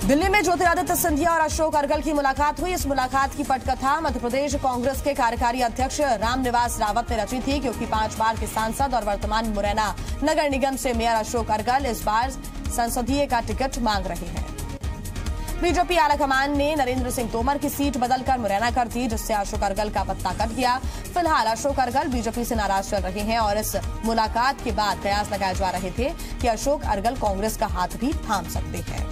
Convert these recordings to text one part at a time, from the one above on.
दिल्ली में ज्योतिरादित्य सिंधिया और अशोक अर्गल की मुलाकात हुई। इस मुलाकात की पटकथा मध्य प्रदेश कांग्रेस के कार्यकारी अध्यक्ष रामनिवास रावत ने रची थी, क्योंकि 5 बार के सांसद और वर्तमान मुरैना नगर निगम से मेयर अशोक अर्गल इस बार संसदीय का टिकट मांग रहे हैं। बीजेपी आलाकमान ने नरेंद्र सिंह तोमर की सीट बदलकर मुरैना कर दी, जिससे अशोक अर्गल का पत्ता कट गया। फिलहाल अशोक अर्गल बीजेपी से नाराज चल रहे हैं और इस मुलाकात के बाद कयास लगाए जा रहे थे कि अशोक अर्गल कांग्रेस का हाथ भी थाम सकते हैं।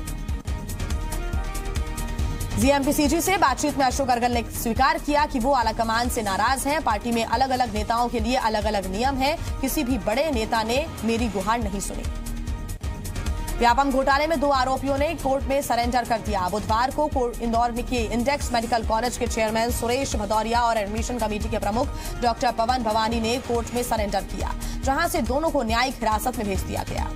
जीएमपीसीजी से बातचीत में अशोक अर्गल ने स्वीकार किया कि वो आलाकमान से नाराज हैं। पार्टी में अलग अलग नेताओं के लिए अलग अलग नियम हैं। किसी भी बड़े नेता ने मेरी गुहार नहीं सुनी। व्यापम घोटाले में 2 आरोपियों ने कोर्ट में सरेंडर कर दिया। बुधवार को इंदौर के इंडेक्स मेडिकल कॉलेज के चेयरमैन सुरेश भदौरिया और एडमिशन कमेटी के प्रमुख डॉक्टर पवन भवानी ने कोर्ट में सरेंडर किया, जहां से दोनों को न्यायिक हिरासत में भेज दिया गया।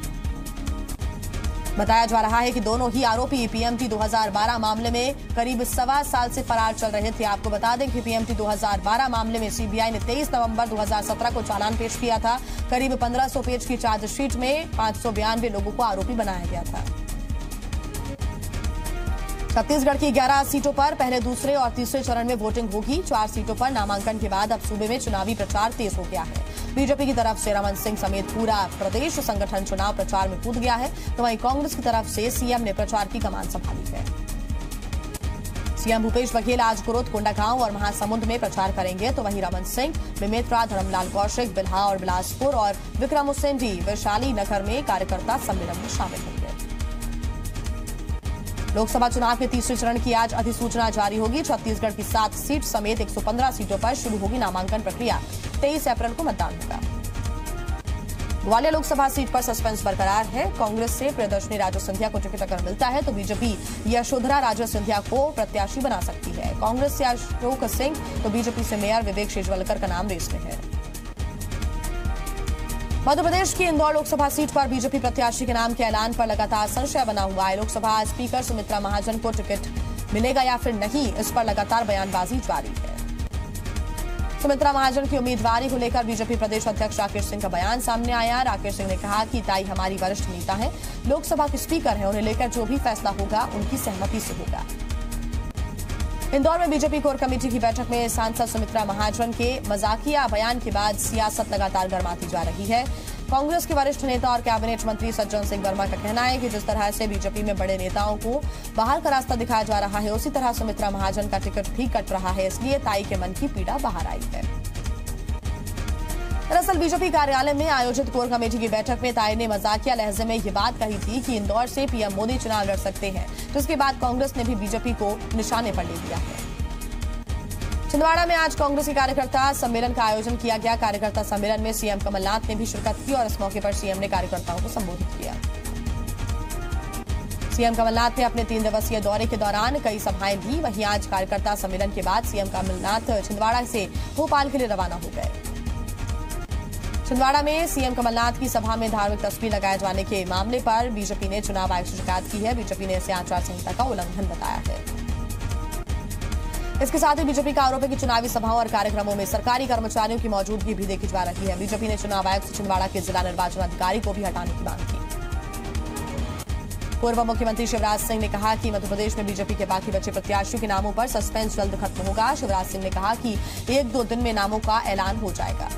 बताया जा रहा है कि दोनों ही आरोपी पीएमटी 2012 मामले में करीब 1.25 साल से फरार चल रहे थे। आपको बता दें कि पीएमटी 2012 मामले में सीबीआई ने 23 नवंबर 2017 को चालान पेश किया था। करीब 1500 पेज की चार्जशीट में 592 लोगों को आरोपी बनाया गया था। छत्तीसगढ़ की 11 सीटों पर पहले, दूसरे और तीसरे चरण में वोटिंग होगी। 4 सीटों पर नामांकन के बाद अब सूबे में चुनावी प्रचार तेज हो गया है। बीजेपी की तरफ से रमन सिंह समेत पूरा प्रदेश संगठन चुनाव प्रचार में कूद गया है, तो वहीं कांग्रेस की तरफ से सीएम ने प्रचार की कमान संभाली है। सीएम भूपेश बघेल आज कुरुद, कोंडागांव और महासमुंद में प्रचार करेंगे, तो वहीं रमन सिंह बेमेतरा, धर्मलाल कौशिक, बिल्हा और बिलासपुर और विक्रम उसेंडी वैशाली नगर में कार्यकर्ता सम्मेलन में शामिल होंगे। लोकसभा चुनाव के तीसरे चरण की आज अधिसूचना जारी होगी। छत्तीसगढ़ की 7 सीट समेत 115 सीटों पर शुरू होगी नामांकन प्रक्रिया। 23 अप्रैल को मतदान होगा। ग्वालियर लोकसभा सीट पर सस्पेंस बरकरार है। कांग्रेस से प्रियदर्शनी राजे सिंधिया को टिकट अगर मिलता है तो बीजेपी यशोधरा राजे सिंधिया को प्रत्याशी बना सकती है। कांग्रेस से अशोक सिंह तो बीजेपी से मेयर विवेक शेजवलकर का नाम रेस में है। मध्य प्रदेश की इंदौर लोकसभा सीट पर बीजेपी प्रत्याशी के नाम के ऐलान पर लगातार संशय बना हुआ है। लोकसभा स्पीकर सुमित्रा महाजन को टिकट मिलेगा या फिर नहीं, इस पर लगातार बयानबाजी जारी है। सुमित्रा महाजन की उम्मीदवारी को लेकर बीजेपी प्रदेश अध्यक्ष राकेश सिंह का बयान सामने आया। राकेश सिंह ने कहा कि ताई हमारी वरिष्ठ नेता है, लोकसभा के स्पीकर हैं, उन्हें लेकर जो भी फैसला होगा उनकी सहमति से होगा। इंदौर में बीजेपी कोर कमेटी की बैठक में सांसद सुमित्रा महाजन के मजाकिया बयान के बाद सियासत लगातार गर्माती जा रही है। कांग्रेस के वरिष्ठ नेता और कैबिनेट मंत्री सज्जन सिंह वर्मा का कहना है कि जिस तरह से बीजेपी में बड़े नेताओं को बाहर का रास्ता दिखाया जा रहा है, उसी तरह सुमित्रा महाजन का टिकट भी कट रहा है, इसलिए ताई के मन की पीड़ा बाहर आई है। दरअसल बीजेपी कार्यालय में आयोजित कोर कमेटी की बैठक में ताई ने मजाकिया लहजे में ये बात कही थी कि इंदौर से पीएम मोदी चुनाव लड़ सकते हैं, जिसके बाद कांग्रेस ने भी बीजेपी को निशाने पर ले लिया है। छिंदवाड़ा में आज कांग्रेस के कार्यकर्ता सम्मेलन का आयोजन किया गया। कार्यकर्ता सम्मेलन में सीएम कमलनाथ ने भी शिरकत की और इस मौके पर सीएम ने कार्यकर्ताओं को संबोधित किया। सीएम कमलनाथ ने अपने 3 दिवसीय दौरे के दौरान कई सभाएं दी। वहीं आज कार्यकर्ता सम्मेलन के बाद सीएम कमलनाथ छिंदवाड़ा से भोपाल के लिए रवाना हो गए। छिंदवाड़ा में सीएम कमलनाथ की सभा में धार्मिक तस्वीर लगाए जाने के मामले पर बीजेपी ने चुनाव आयोग से शिकायत की है। बीजेपी ने इसे आचार संहिता का उल्लंघन बताया है। इसके साथ ही बीजेपी का आरोप है कि चुनावी सभाओं और कार्यक्रमों में सरकारी कर्मचारियों की मौजूदगी भी देखी जा रही है। बीजेपी ने चुनाव आयोग से छिंदवाड़ा के जिला निर्वाचन अधिकारी को भी हटाने की मांग की। पूर्व मुख्यमंत्री शिवराज सिंह ने कहा कि मध्य प्रदेश में बीजेपी के बाकी बचे प्रत्याशियों के नामों पर सस्पेंस जल्द खत्म होगा। शिवराज सिंह ने कहा कि 1-2 दिन में नामों का ऐलान हो जाएगा।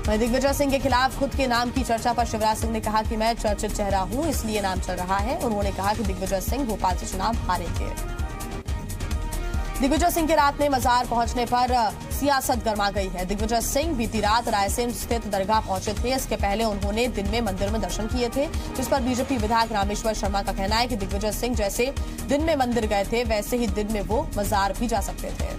वहीं दिग्विजय सिंह के खिलाफ खुद के नाम की चर्चा पर शिवराज सिंह ने कहा कि मैं चर्चित चेहरा हूं, इसलिए नाम चल रहा है। उन्होंने कहा कि दिग्विजय सिंह भोपाल से चुनाव हारेंगे। दिग्विजय सिंह के रात में मजार पहुंचने पर सियासत गर्मा गई है। दिग्विजय सिंह बीती रात रायसेन स्थित दरगाह पहुंचे थे। इसके पहले उन्होंने दिन में मंदिर में दर्शन किए थे, जिस पर बीजेपी विधायक रामेश्वर शर्मा का कहना है कि दिग्विजय सिंह जैसे दिन में मंदिर गए थे, वैसे ही दिन में वो मजार भी जा सकते थे।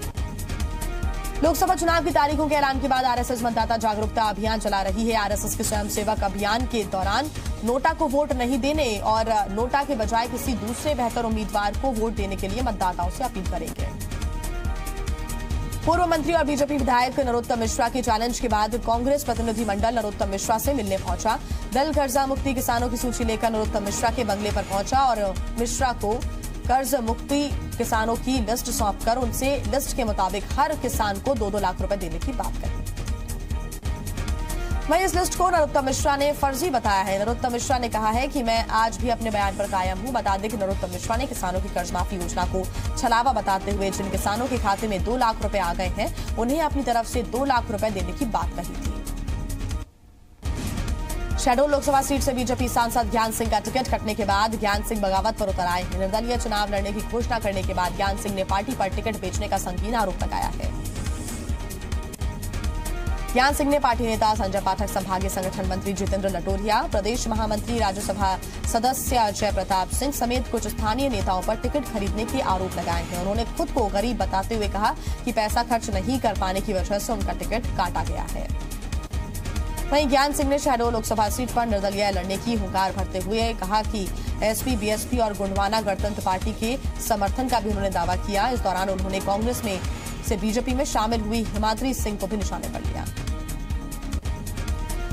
लोकसभा चुनाव की तारीखों के ऐलान के बाद आरएसएस मतदाता जागरूकता अभियान चला रही है। आरएसएस के स्वयंसेवक अभियान के दौरान नोटा को वोट नहीं देने और नोटा के बजाय किसी दूसरे बेहतर उम्मीदवार को वोट देने के लिए मतदाताओं से अपील करेंगे। पूर्व मंत्री और बीजेपी विधायक नरोत्तम मिश्रा के चैलेंज के बाद कांग्रेस प्रतिनिधिमंडल नरोत्तम मिश्रा से मिलने पहुंचा। दल कर्जा मुक्ति किसानों की सूची लेकर नरोत्तम मिश्रा के बंगले पर पहुंचा और मिश्रा को कर्ज मुक्ति किसानों की लिस्ट सौंपकर उनसे लिस्ट के मुताबिक हर किसान को 2-2 लाख रुपए देने की बात कही। वहीं इस लिस्ट को नरोत्तम मिश्रा ने फर्जी बताया है। नरोत्तम मिश्रा ने कहा है कि मैं आज भी अपने बयान पर कायम हूं। बता दें कि नरोत्तम मिश्रा ने किसानों की कर्ज माफी योजना को छलावा बताते हुए जिन किसानों के खाते में 2 लाख रुपए आ गए हैं उन्हें अपनी तरफ से 2 लाख रुपए देने की बात कही थी। शहडोल लोकसभा सीट से बीजेपी सांसद ज्ञान सिंह का टिकट कटने के बाद ज्ञान सिंह बगावत पर उतर आए हैं। निर्दलीय चुनाव लड़ने की घोषणा करने के बाद ज्ञान सिंह ने पार्टी पर टिकट बेचने का संगीन आरोप लगाया है। ज्ञान सिंह ने पार्टी नेता संजय पाठक, संभागीय संगठन मंत्री जितेंद्र लटोरिया, प्रदेश महामंत्री राज्यसभा सदस्य जय प्रताप सिंह समेत कुछ स्थानीय नेताओं पर टिकट खरीदने के आरोप लगाए हैं। उन्होंने खुद को गरीब बताते हुए कहा कि पैसा खर्च नहीं कर पाने की वजह से उनका टिकट काटा गया है। वहीं ज्ञान सिंह ने शहडोल लोकसभा सीट पर निर्दलीय लड़ने की हुंकार भरते हुए कहा कि एसपी, बीएसपी और गोंडवाना गणतंत्र पार्टी के समर्थन का भी उन्होंने दावा किया। इस दौरान उन्होंने कांग्रेस में से बीजेपी में शामिल हुई हिमाद्री सिंह को भी निशाने पर लिया।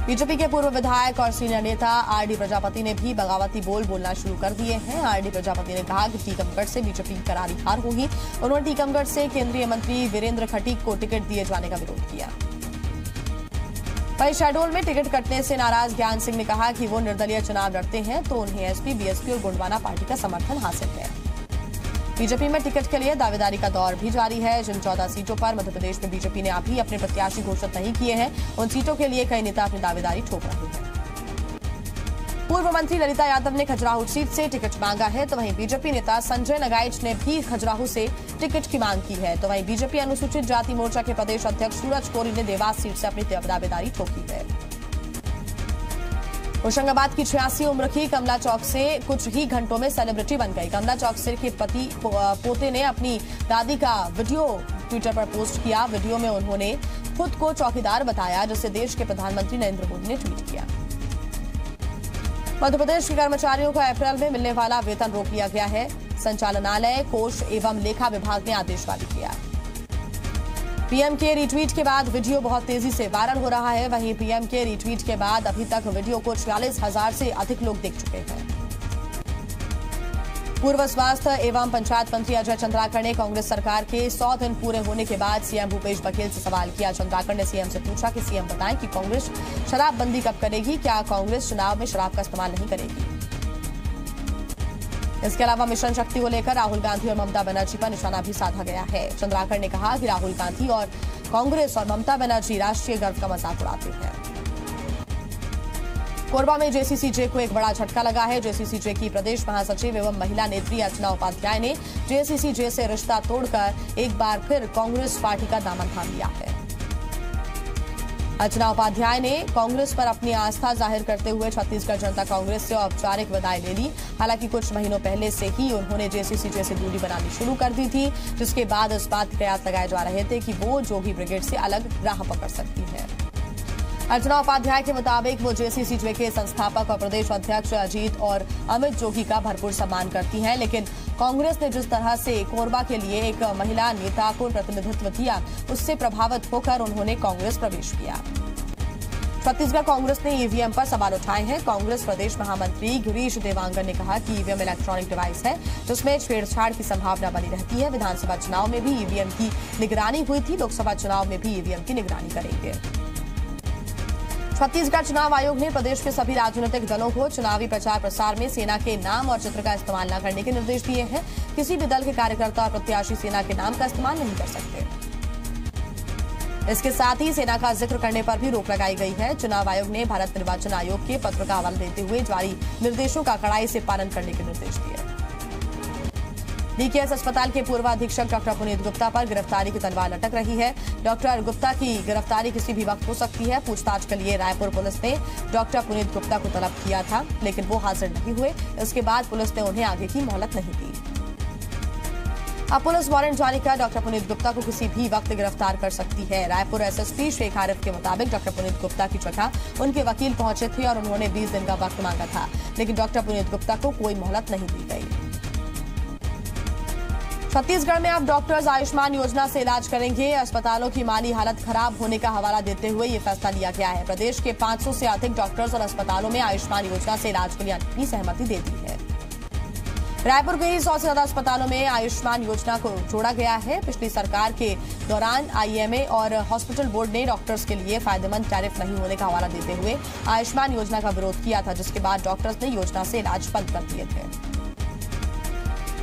बीजेपी के पूर्व विधायक और सीनियर नेता आरडी प्रजापति ने भी बगावती बोल बोलना शुरू कर दिए हैं। आरडी प्रजापति ने कहा कि टीकमगढ़ से बीजेपी की करारी हार होगी। उन्होंने टीकमगढ़ से केंद्रीय मंत्री वीरेंद्र खटीक को टिकट दिए जाने का विरोध किया। वहीं शहडोल में टिकट कटने से नाराज ज्ञान सिंह ने कहा कि वो निर्दलीय चुनाव लड़ते हैं तो उन्हें एसपी, बीएसपी और गोंडवाना पार्टी का समर्थन हासिल है। बीजेपी में टिकट के लिए दावेदारी का दौर भी जारी है। जिन 14 सीटों पर मध्य प्रदेश में बीजेपी ने अभी अपने प्रत्याशी घोषित नहीं किए हैं उन सीटों के लिए कई नेता अपनी दावेदारी ठोक रहे हैं। पूर्व मंत्री ललिता यादव ने खजुराहो सीट से टिकट मांगा है तो वहीं बीजेपी नेता संजय नगाइच ने भी खजुराहो से टिकट की मांग की है। तो वहीं बीजेपी अनुसूचित जाति मोर्चा के प्रदेश अध्यक्ष सूरज कोरी ने देवास सीट से अपनी दावेदारी ठोकी है। होशंगाबाद की 86 उम्र की कमला चौक से कुछ ही घंटों में सेलिब्रिटी बन गई। कमला चौक से के पति पोते ने अपनी दादी का वीडियो ट्विटर पर पोस्ट किया। वीडियो में उन्होंने खुद को चौकीदार बताया जिसे देश के प्रधानमंत्री नरेंद्र मोदी ने ट्वीट किया। मध्य प्रदेश के कर्मचारियों को अप्रैल में मिलने वाला वेतन रोक लिया गया है। संचालनालय, कोष एवं लेखा विभाग ने आदेश जारी किया। पीएम के रीट्वीट के बाद वीडियो बहुत तेजी से वायरल हो रहा है। वहीं पीएम के रीट्वीट के बाद अभी तक वीडियो को 46,000 से अधिक लोग देख चुके हैं। पूर्व स्वास्थ्य एवं पंचायत मंत्री अजय चंद्राकर ने कांग्रेस सरकार के 100 दिन पूरे होने के बाद सीएम भूपेश बघेल से सवाल किया। चंद्राकर ने सीएम से पूछा कि सीएम बताएं कि कांग्रेस शराबबंदी कब करेगी, क्या कांग्रेस चुनाव में शराब का इस्तेमाल नहीं करेगी। इसके अलावा मिशन शक्ति को लेकर राहुल गांधी और ममता बनर्जी पर निशाना भी साधा गया है। चंद्राकर ने कहा कि राहुल गांधी और कांग्रेस और ममता बनर्जी राष्ट्रीय गर्व का मजाक उड़ाते हैं। कोरबा में जेसीसीजे को एक बड़ा झटका लगा है। जेसीसीजे की प्रदेश महासचिव एवं महिला नेत्री अर्चना उपाध्याय ने जेसीसीजे से रिश्ता तोड़कर एक बार फिर कांग्रेस पार्टी का दामन थाम लिया है। अर्चना उपाध्याय ने कांग्रेस पर अपनी आस्था जाहिर करते हुए छत्तीसगढ़ जनता कांग्रेस से औपचारिक विदाई ले ली। हालांकि कुछ महीनों पहले से ही उन्होंने जेसीसीजे से दूरी बनानी शुरू कर दी थी, जिसके बाद इस बात के कयास लगाए जा रहे थे कि वो जोगी ब्रिगेड से अलग राह पकड़ सकती है। अर्चना उपाध्याय के मुताबिक वो जेसीसीजे के संस्थापक और प्रदेश अध्यक्ष अजीत और अमित जोगी का भरपूर सम्मान करती हैं, लेकिन कांग्रेस ने जिस तरह से कोरबा के लिए एक महिला नेता को प्रतिनिधित्व दिया उससे प्रभावित होकर उन्होंने कांग्रेस प्रवेश किया। छत्तीसगढ़ कांग्रेस ने ईवीएम पर सवाल उठाए हैं। कांग्रेस प्रदेश महामंत्री गिरीश देवांगन ने कहा कि ईवीएम इलेक्ट्रॉनिक डिवाइस है जिसमें छेड़छाड़ की संभावना बनी रहती है। विधानसभा चुनाव में भी ईवीएम की निगरानी हुई थी, लोकसभा चुनाव में भी ईवीएम की निगरानी करेंगे। छत्तीसगढ़ चुनाव आयोग ने प्रदेश के सभी राजनीतिक दलों को चुनावी प्रचार प्रसार में सेना के नाम और चित्र का इस्तेमाल न करने के निर्देश दिए हैं। किसी भी दल के कार्यकर्ता और प्रत्याशी सेना के नाम का इस्तेमाल नहीं कर सकते। इसके साथ ही सेना का जिक्र करने पर भी रोक लगाई गई है। चुनाव आयोग ने भारत निर्वाचन आयोग के पत्र का हवाला देते हुए जारी निर्देशों का कड़ाई से पालन करने के निर्देश दिए। डीकेएस अस्पताल के पूर्व अधीक्षक डॉक्टर पुनीत गुप्ता पर गिरफ्तारी की तलवार लटक रही है। डॉक्टर गुप्ता की गिरफ्तारी किसी भी वक्त हो सकती है। पूछताछ के लिए रायपुर पुलिस ने डॉक्टर पुनीत गुप्ता को तलब किया था, लेकिन वो हाजिर नहीं हुए। इसके बाद पुलिस ने उन्हें आगे की मोहलत नहीं दी। अब पुलिस वारंट जारी कर डॉक्टर पुनीत गुप्ता को किसी भी वक्त गिरफ्तार कर सकती है। रायपुर एसएसपी शेख आरिफ के मुताबिक डॉक्टर पुनीत गुप्ता की जगह उनके वकील पहुंचे थे और उन्होंने 20 दिन का वक्त मांगा था, लेकिन डॉक्टर पुनीत गुप्ता को कोई मोहलत नहीं दी गई। छत्तीसगढ़ में अब डॉक्टर्स आयुष्मान योजना से इलाज करेंगे। अस्पतालों की माली हालत खराब होने का हवाला देते हुए ये फैसला लिया गया है। प्रदेश के 500 से अधिक डॉक्टर्स और अस्पतालों में आयुष्मान योजना से इलाज के लिए अपनी सहमति दे दी है। रायपुर के 100 से ज्यादा अस्पतालों में आयुष्मान योजना को जोड़ा गया है। पिछली सरकार के दौरान आईएमए और हॉस्पिटल बोर्ड ने डॉक्टर्स के लिए फायदेमंद टैरिफ नहीं होने का हवाला देते हुए आयुष्मान योजना का विरोध किया था, जिसके बाद डॉक्टर्स ने योजना से इलाज बंद कर दिए थे।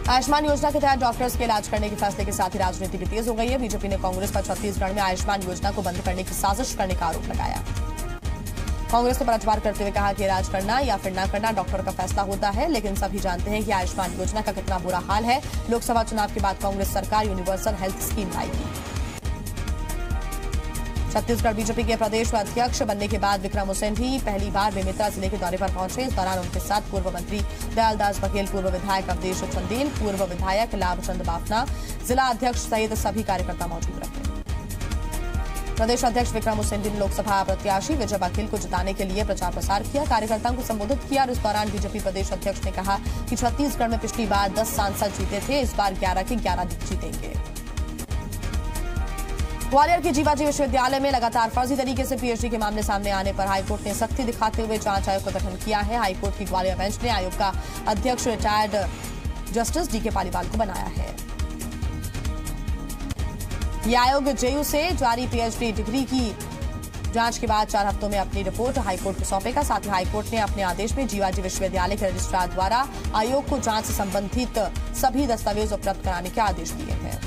आयुष्मान योजना के तहत डॉक्टर्स के इलाज करने के फैसले के साथ ही राजनीति भी तेज हो गई है। बीजेपी ने कांग्रेस पर छत्तीसगढ़ में आयुष्मान योजना को बंद करने की साजिश करने का आरोप लगाया। कांग्रेस ने पलटवार करते हुए कहा कि इलाज करना या फिर न करना डॉक्टर का फैसला होता है, लेकिन सभी जानते हैं कि आयुष्मान योजना का कितना बुरा हाल है। लोकसभा चुनाव के बाद कांग्रेस सरकार यूनिवर्सल हेल्थ स्कीम लाएगी। छत्तीसगढ़ बीजेपी के प्रदेश अध्यक्ष बनने के बाद विक्रम उसेंडी पहली बार बेमेतरा जिले के दौरे पर पहुंचे। इस दौरान उनके साथ पूर्व मंत्री दयालदास बघेल, पूर्व विधायक अवधेश चंदेल, पूर्व विधायक लाभचंद बाफना, जिला अध्यक्ष सहित सभी कार्यकर्ता मौजूद रहे। प्रदेश अध्यक्ष विक्रम उसेंडी ने लोकसभा प्रत्याशी विजय बघेल को जिताने के लिए प्रचार प्रसार किया, कार्यकर्ताओं को संबोधित किया और इस दौरान बीजेपी प्रदेश अध्यक्ष ने कहा कि छत्तीसगढ़ में पिछली बार 10 सांसद जीते थे, इस बार 11 के 11 जीतेंगे। ग्वालियर के जीवाजी विश्वविद्यालय में लगातार फर्जी तरीके से पीएचडी के मामले सामने आने पर हाईकोर्ट ने सख्ती दिखाते हुए जांच आयोग का गठन किया है। हाईकोर्ट की ग्वालियर बेंच ने आयोग का अध्यक्ष रिटायर्ड जस्टिस डीके पालीवाल को बनाया है। यह आयोग जेयू से जारी पीएचडी डिग्री की जांच के बाद 4 हफ्तों में अपनी रिपोर्ट हाईकोर्ट को सौंपेगा। साथ ही हाईकोर्ट ने अपने आदेश में जीवाजी विश्वविद्यालय के रजिस्ट्रार द्वारा आयोग को जांच से संबंधित सभी दस्तावेज उपलब्ध कराने के आदेश दिए हैं।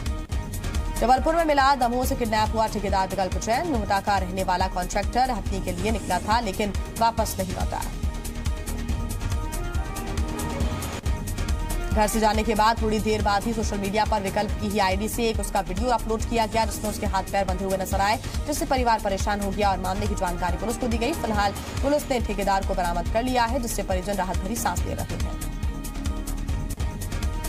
जबलपुर में मिला दमोह से किडनैप हुआ ठेकेदार विकल्प जैन। नोहटा का रहने वाला कॉन्ट्रैक्टर हथनी के लिए निकला था, लेकिन वापस नहीं लौटा। घर से जाने के बाद थोड़ी देर बाद ही सोशल मीडिया पर विकल्प की ही आईडी से एक उसका वीडियो अपलोड किया गया, जिसमें उसके हाथ पैर बंधे हुए नजर आए, जिससे परिवार परेशान हो गया और मामले की जानकारी पुलिस को दी गई। फिलहाल पुलिस ने ठेकेदार को बरामद कर लिया है, जिससे परिजन राहत भरी सांस ले रहे हैं।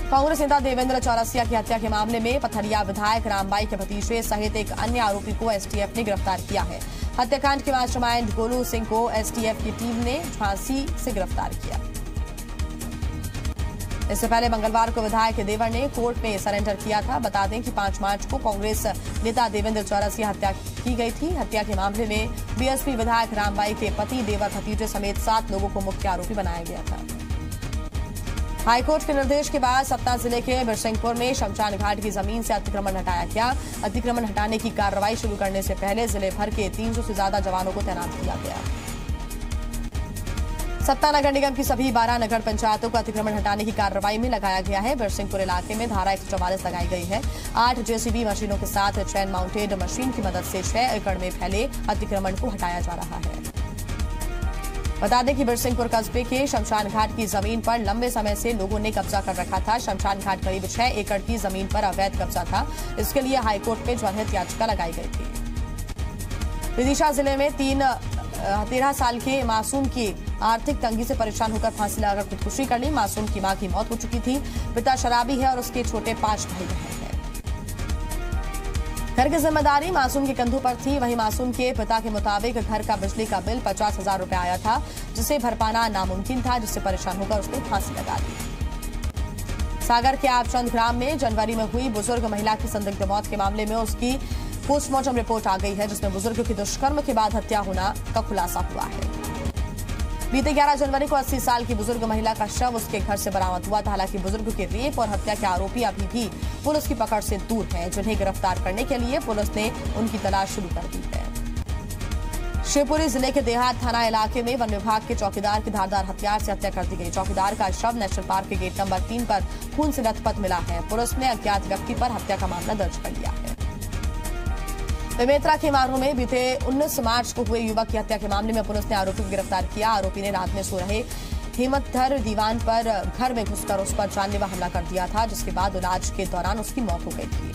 कांग्रेस नेता देवेंद्र चौरसिया की हत्या के मामले में पथरिया विधायक रामबाई के भतीजे सहित एक अन्य आरोपी को एसटीएफ ने गिरफ्तार किया है। हत्याकांड के मास्टरमाइंड गोलू सिंह को एसटीएफ की टीम ने झांसी से गिरफ्तार किया। इससे पहले मंगलवार को विधायक देवर ने कोर्ट में सरेंडर किया था। बता दें कि 5 मार्च को कांग्रेस नेता देवेंद्र चौरसिया हत्या की गई थी। हत्या के मामले में बीएसपी विधायक रामबाई के पति, देवर, भतीजे समेत 7 लोगों को मुख्य आरोपी बनाया गया था। हाईकोर्ट के निर्देश के बाद सतना जिले के बिरसिंहपुर में शमशान घाट की जमीन से अतिक्रमण हटाया गया। अतिक्रमण हटाने की कार्रवाई शुरू करने से पहले जिले भर के 300 से ज्यादा जवानों को तैनात किया गया। सतना नगर निगम की सभी 12 नगर पंचायतों को अतिक्रमण हटाने की कार्रवाई में लगाया गया है। बिरसिंहपुर इलाके में धारा 144 लगाई गई है। 8 जेसीबी मशीनों के साथ चैन माउंटेड मशीन की मदद से 6 एकड़ में फैले अतिक्रमण को हटाया जा रहा है। बता दें कि बिरसिंहपुर कस्बे के शमशान घाट की जमीन पर लंबे समय से लोगों ने कब्जा कर रखा था। शमशान घाट करीब 6 एकड़ की जमीन पर अवैध कब्जा था। इसके लिए हाईकोर्ट में जनहित याचिका लगाई गई थी। विदिशा जिले में 13 साल के मासूम की आर्थिक तंगी से परेशान होकर फांसी लगाकर खुदकुशी कर ली। मासूम की मां की मौत हो चुकी थी। पिता शराबी है और उसके छोटे 5 भाई बहन हैं। घर की जिम्मेदारी मासूम के कंधों पर थी। वहीं मासूम के पिता के मुताबिक घर का बिजली का बिल 50,000 रुपए आया था, जिसे भर पाना नामुमकिन था, जिससे परेशान होकर उसने फांसी लगा ली। सागर के आपचंद ग्राम में जनवरी में हुई बुजुर्ग महिला की संदिग्ध मौत के मामले में उसकी पोस्टमार्टम रिपोर्ट आ गई है, जिसमें बुजुर्ग की दुष्कर्म के बाद हत्या होना का खुलासा हुआ है। बीते 11 जनवरी को 80 साल की बुजुर्ग महिला का शव उसके घर से बरामद हुआ था। हालांकि बुजुर्ग के रेप और हत्या के आरोपी अभी भी पुलिस की पकड़ से दूर हैं, जिन्हें गिरफ्तार करने के लिए पुलिस ने उनकी तलाश शुरू कर दी है। शिवपुरी जिले के देहात थाना इलाके में वन विभाग के चौकीदार की धारदार हथियार से हत्या कर दी गई। चौकीदार का शव नेशनल पार्क के गेट नंबर 3 पर खून से लथपथ मिला है। पुलिस ने अज्ञात व्यक्ति पर हत्या का मामला दर्ज कर लिया है। बेमेतरा के मारू में बीते 19 मार्च को हुए युवक की हत्या के मामले में पुलिस ने आरोपी को गिरफ्तार किया। आरोपी ने रात में सो रहे हिम्मतधर दीवान पर घर में घुसकर उस पर जानलेवा हमला कर दिया था, जिसके बाद इलाज के दौरान उसकी मौत हो गई थी।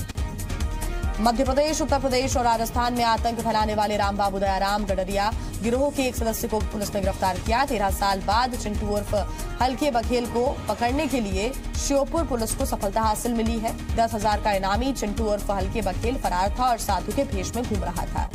मध्य प्रदेश, उत्तर प्रदेश और राजस्थान में आतंक फैलाने वाले रामबाबू दयाराम गडरिया गिरोह के एक सदस्य को पुलिस ने गिरफ्तार किया। 13 साल बाद चिंटू उर्फ हल्के बघेल को पकड़ने के लिए श्योपुर पुलिस को सफलता हासिल मिली है। 10,000 का इनामी चिंटू उर्फ हल्के बघेल फरार था और साधु के भेष में घूम रहा था।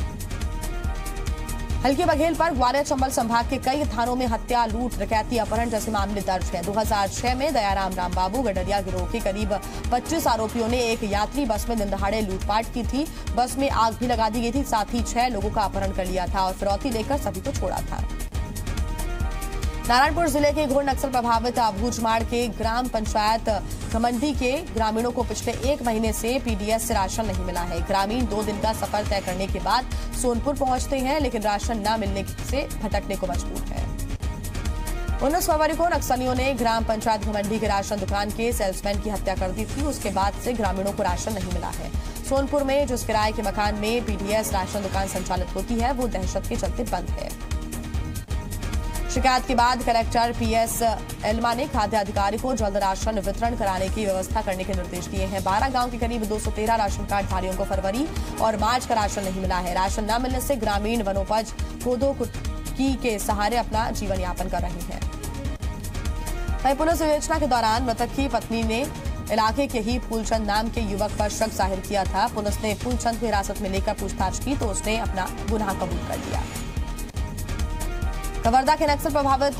हल्के बघेल पर ग्वालियर चंबल संभाग के कई थानों में हत्या, लूट, डकैती, अपहरण जैसे मामले दर्ज हैं। 2006 में दयाराम रामबाबू गडरिया गिरोह के करीब 25 आरोपियों ने एक यात्री बस में दिन दहाड़े लूटपाट की थी। बस में आग भी लगा दी गई थी। साथ ही 6 लोगों का अपहरण कर लिया था और फिरौती लेकर सभी को छोड़ा था। नारायणपुर जिले के घोर नक्सल प्रभावित भूजमाड़ के ग्राम पंचायत घमंडी के ग्रामीणों को पिछले 1 महीने से पीडीएस से राशन नहीं मिला है। ग्रामीण 2 दिन का सफर तय करने के बाद सोनपुर पहुंचते हैं, लेकिन राशन न मिलने से भटकने को मजबूर है। 19 फरवरी को नक्सलियों ने ग्राम पंचायत घमंडी के राशन दुकान के सेल्समैन की हत्या कर दी थी। उसके बाद से ग्रामीणों को राशन नहीं मिला है। सोनपुर में जिस किराए के मकान में पीडीएस राशन दुकान संचालित होती है, वो दहशत के चलते बंद है। शिकायत के बाद कलेक्टर पीएस एल्मा ने खाद्य अधिकारी को जल्द राशन वितरण कराने की व्यवस्था करने के निर्देश दिए हैं। 12 गांव के करीब 213 राशन कार्ड धारियों को फरवरी और मार्च का राशन नहीं मिला है। राशन न मिलने से ग्रामीण वनोपज कोदो कुटकी के सहारे अपना जीवन यापन कर रहे हैं। वहीं पुलिस विवेचना के दौरान मृतक की पत्नी ने इलाके के ही फूलचंद नाम के युवक पर शक जाहिर किया था। पुलिस ने फूलचंद को हिरासत में लेकर पूछताछ की तो उसने अपना गुनाह कबूल कर लिया। कवर्धा के नक्सल प्रभावित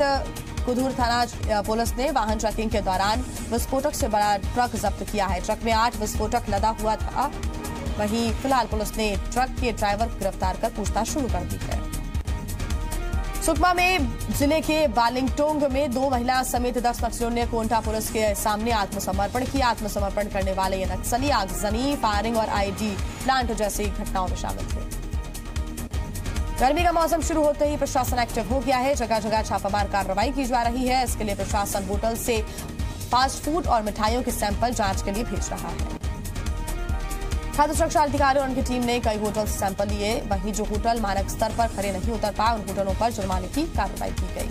कुदूर थाना पुलिस ने वाहन चेकिंग के दौरान विस्फोटक से बड़ा ट्रक जब्त किया है। ट्रक में 8 विस्फोटक लदा हुआ था। वहीं फिलहाल पुलिस ने ट्रक के ड्राइवर को गिरफ्तार कर पूछताछ शुरू कर दी है। सुकमा में जिले के बालिंगटोंग में 2 महिला समेत 10 नक्सलियों ने कोंटा पुलिस के सामने आत्मसमर्पण किया। आत्मसमर्पण करने वाले ये नक्सली आगजनी, फायरिंग और आईडी प्लांट जैसी घटनाओं में शामिल थे। गर्मी का मौसम शुरू होते ही प्रशासन एक्टिव हो गया है। जगह जगह छापामार कार्रवाई की जा रही है। इसके लिए प्रशासन होटल से फास्ट फूड और मिठाइयों के सैंपल जांच के लिए भेज रहा है। खाद्य सुरक्षा अधिकारी और उनकी टीम ने कई होटल से सैंपल लिए। वहीं जो होटल मानक स्तर पर खड़े नहीं उतर पाए, उन होटलों पर जुर्माने की कार्रवाई की गई।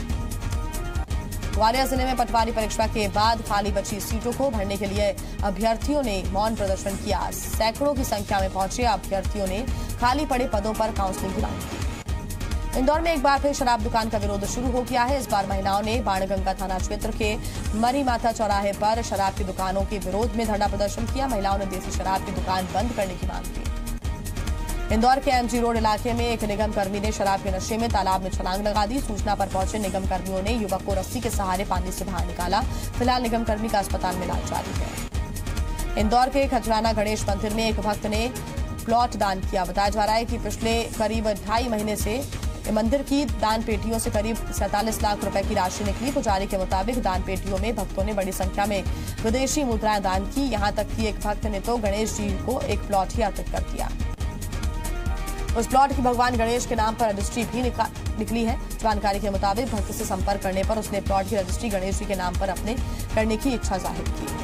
ग्वालियर जिले में पटवारी परीक्षा के बाद खाली बची सीटों को भरने के लिए अभ्यर्थियों ने मौन प्रदर्शन किया। सैकड़ों की संख्या में पहुंचे अभ्यर्थियों ने खाली पड़े पदों पर काउंसलिंग की मांग की। इंदौर में एक बार फिर शराब दुकान का विरोध शुरू हो गया है। इस बार महिलाओं ने बाणगंगा थाना क्षेत्र के मरी माता चौराहे पर शराब की दुकानों के विरोध में धरना प्रदर्शन किया। महिलाओं ने देसी शराब की दुकान बंद करने की मांग की। इंदौर के एमजी रोड इलाके में एक निगम कर्मी ने शराब के नशे में तालाब में छलांग लगा दी। सूचना पर पहुंचे निगम कर्मियों ने युवक को रस्सी के सहारे पानी से बाहर निकाला। फिलहाल निगम कर्मी का अस्पताल में इलाज जारी है। इंदौर के खजराना गणेश मंदिर में एक भक्त ने प्लॉट दान किया। बताया जा रहा है कि पिछले करीब 2.5 महीने से मंदिर की दान पेटियों से करीब 47 लाख रुपए की राशि निकली। पुजारी के मुताबिक दान पेटियों में भक्तों ने बड़ी संख्या में विदेशी मुद्राएं दान की। यहां तक कि एक भक्त ने तो गणेश जी को एक प्लॉट ही अर्पित कर दिया। उस प्लॉट की भगवान गणेश के नाम पर रजिस्ट्री भी निकली है। जानकारी के मुताबिक भक्त से संपर्क करने पर उसने प्लॉट की रजिस्ट्री गणेश जी के नाम पर अपने करने की इच्छा जाहिर की।